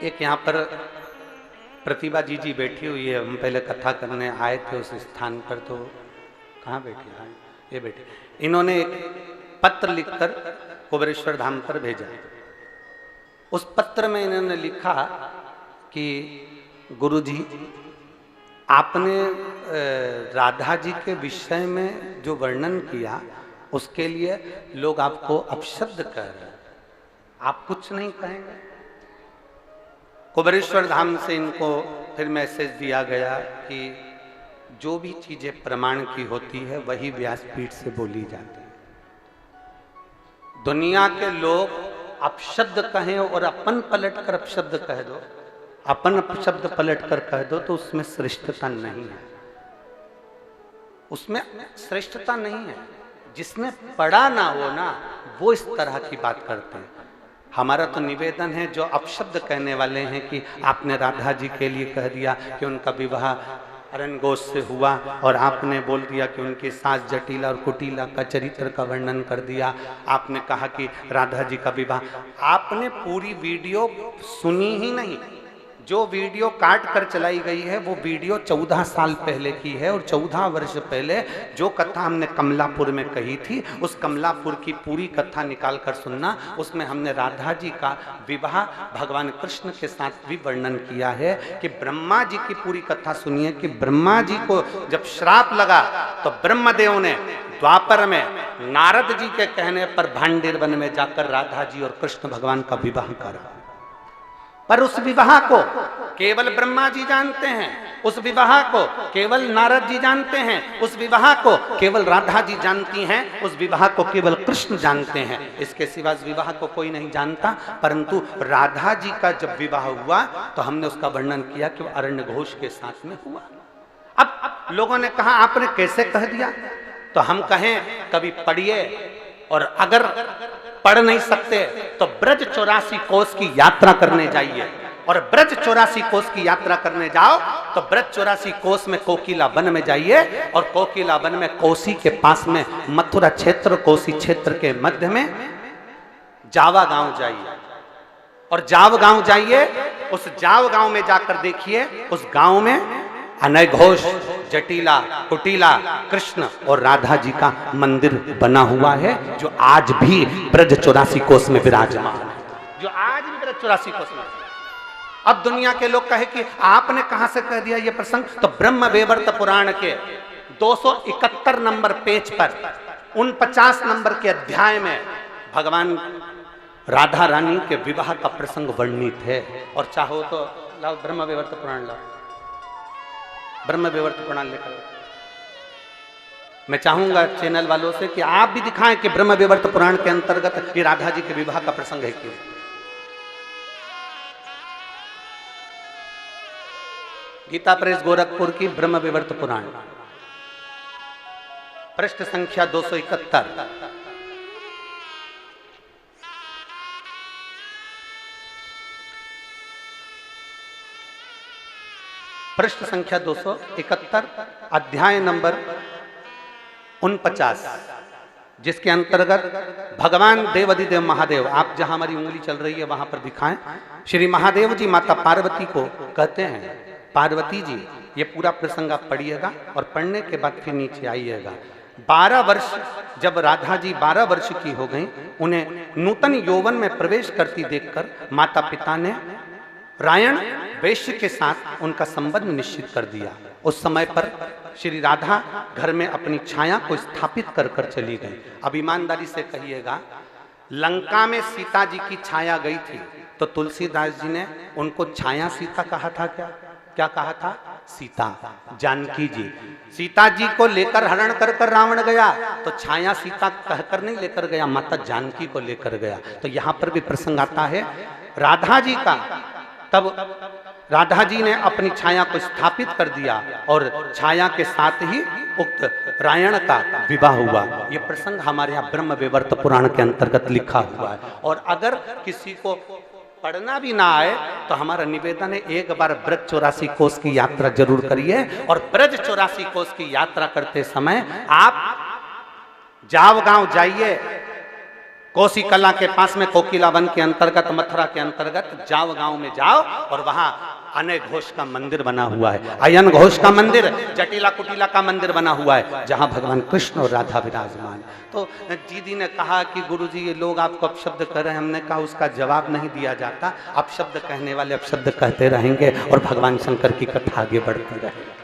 एक यहाँ पर प्रतिभा जी बैठी हुई है। हम पहले कथा करने आए थे उस स्थान पर, तो कहाँ बैठी? हाँ, ये बैठी। इन्होंने एक पत्र लिखकर कुबेरेश्वर धाम पर भेजा। उस पत्र में इन्होंने लिखा कि गुरुजी, आपने राधा जी के विषय में जो वर्णन किया उसके लिए लोग आपको अपशब्द कह रहे हैं, आप कुछ नहीं कहेंगे? कुबेरेश्वर धाम से इनको फिर मैसेज दिया गया कि जो भी चीजें प्रमाण की होती है वही व्यासपीठ से बोली जाती है। दुनिया के लोग अपशब्द कहें और अपन पलट कर अपशब्द कह दो, अपन अपशब्द पलट कर कह दो, तो उसमें श्रेष्ठता नहीं है, उसमें श्रेष्ठता नहीं है। जिसने पढ़ा ना हो ना, वो इस तरह की बात करते हैं। हमारा तो निवेदन है, जो अपशब्द कहने वाले हैं कि आपने राधा जी के लिए कह दिया कि उनका विवाह अरण्य घोष से हुआ, और आपने बोल दिया कि उनकी सास जटिला और कुटिला का चरित्र का वर्णन कर दिया, आपने कहा कि राधा जी का विवाह, आपने पूरी वीडियो सुनी ही नहीं। जो वीडियो काट कर चलाई गई है वो वीडियो 14 साल पहले की है, और 14 वर्ष पहले जो कथा हमने कमलापुर में कही थी, उस कमलापुर की पूरी कथा निकाल कर सुनना। उसमें हमने राधा जी का विवाह भगवान कृष्ण के साथ भी वर्णन किया है कि ब्रह्मा जी की पूरी कथा सुनिए कि ब्रह्मा जी को जब श्राप लगा तो ब्रह्मदेव ने द्वापर में नारद जी के कहने पर भांडेर वन में जाकर राधा जी और कृष्ण भगवान का विवाह करा। पर उस विवाह को केवल ब्रह्मा जी जानते हैं, उस विवाह को केवल नारद जी जानते हैं, उस विवाह को केवल राधा जी जानती हैं, उस विवाह को केवल कृष्ण जानते हैं। इसके सिवा इस विवाह को कोई नहीं जानता। परंतु राधा जी का जब विवाह हुआ तो हमने उसका वर्णन किया कि वो अरण्य घोष के साथ में हुआ। अब लोगों ने कहा आपने कैसे कह दिया? तो हम कहें कभी पढ़िए, और अगर पढ़ नहीं सकते तो ब्रज 84 कोस की यात्रा करने जाइए, और ब्रज 84 कोस की यात्रा करने जाओ तो ब्रज 84 कोस में कोकिला वन में जाइए, और कोकिला वन में कोसी के पास में मथुरा क्षेत्र, कोसी क्षेत्र के मध्य में जावा गांव जाइए, और जाव गांव जाइए। उस जाव गांव में जाकर देखिए, उस गांव में अनय घोष, जटिला, कुटिला, कृष्ण और राधा जी का मंदिर बना हुआ है, जो आज भी ब्रज 84 कोस में विराजमान है, जो आज भी ब्रज 84 कोस में। अब दुनिया के लोग कहे कि आपने कहां से कह दिया ये प्रसंग? तो ब्रह्म वैवर्त पुराण के 271 नंबर पेज पर 49 नंबर के अध्याय में भगवान राधा रानी के विवाह का प्रसंग वर्णित है। और चाहो तो लाओ ब्रह्म वैवर्त पुराण, लाओ ब्रह्म वैवर्त पुराण लेकर। मैं चाहूंगा चैनल वालों से कि आप भी दिखाएं कि ब्रह्म वैवर्त पुराण के अंतर्गत ये राधा जी के विवाह का प्रसंग है क्यों। गीता प्रेस गोरखपुर की ब्रह्म वैवर्त पुराण, पृष्ठ संख्या 271, पृष्ठ संख्या 271, अध्याय नंबर 49, जिसके अंतर्गत भगवान देवाधिदेव महादेव, आप जहां हमारी उंगली चल रही है वहां पर दिखाएं, श्री महादेव जी माता पार्वती को कहते हैं, पार्वती जी, ये पूरा प्रसंग आप पढ़िएगा और पढ़ने के बाद फिर नीचे आइएगा। 12 वर्ष जब राधा जी 12 वर्ष की हो गई, उन्हें नूतन यौवन में प्रवेश करती देखकर माता पिता ने रायण वैश्य के साथ उनका संबंध निश्चित कर दिया। उस समय पर श्री राधा घर में अपनी छाया को स्थापित कर कर चली गई। अब ईमानदारी से कहिएगा, लंका में सीता जी की छाया गई थी तो तुलसीदास जी ने उनको छाया सीता कहा था। क्या कहा था? सीता, जानकी जी। सीता जी को लेकर हरण कर कर रावण गया तो छाया सीता कहकर नहीं लेकर गया, माता जानकी को लेकर गया। तो यहाँ पर भी प्रसंग आता है राधा जी का। तब राधा जी ने अपनी छाया को स्थापित कर दिया और छाया के साथ ही उक्त रायण का विवाह हुआ। ये प्रसंग हमारे यहाँ ब्रह्म वैवर्त पुराण के अंतर्गत लिखा हुआ है। और अगर किसी को पढ़ना भी ना आए तो हमारा निवेदन है, एक बार ब्रज 84 कोस की यात्रा जरूर करिए। और ब्रज 84 कोस की यात्रा करते समय आप जाव गांव जाइए, कोसी कला के पास में कोकिला वन के अंतर्गत, मथुरा के अंतर्गत जाव गांव में जाओ और वहां अनय घोष का मंदिर बना हुआ है, अयन घोष का मंदिर, जटिला कुटिला का मंदिर बना हुआ है, जहां भगवान कृष्ण और राधा विराजमान। तो दीदी ने कहा कि गुरुजी ये लोग आपको अपशब्द कर रहे हैं। हमने कहा उसका जवाब नहीं दिया जाता, अपशब्द कहने वाले अपशब्द कहते रहेंगे और भगवान शंकर की कथा आगे बढ़ती रहेगी।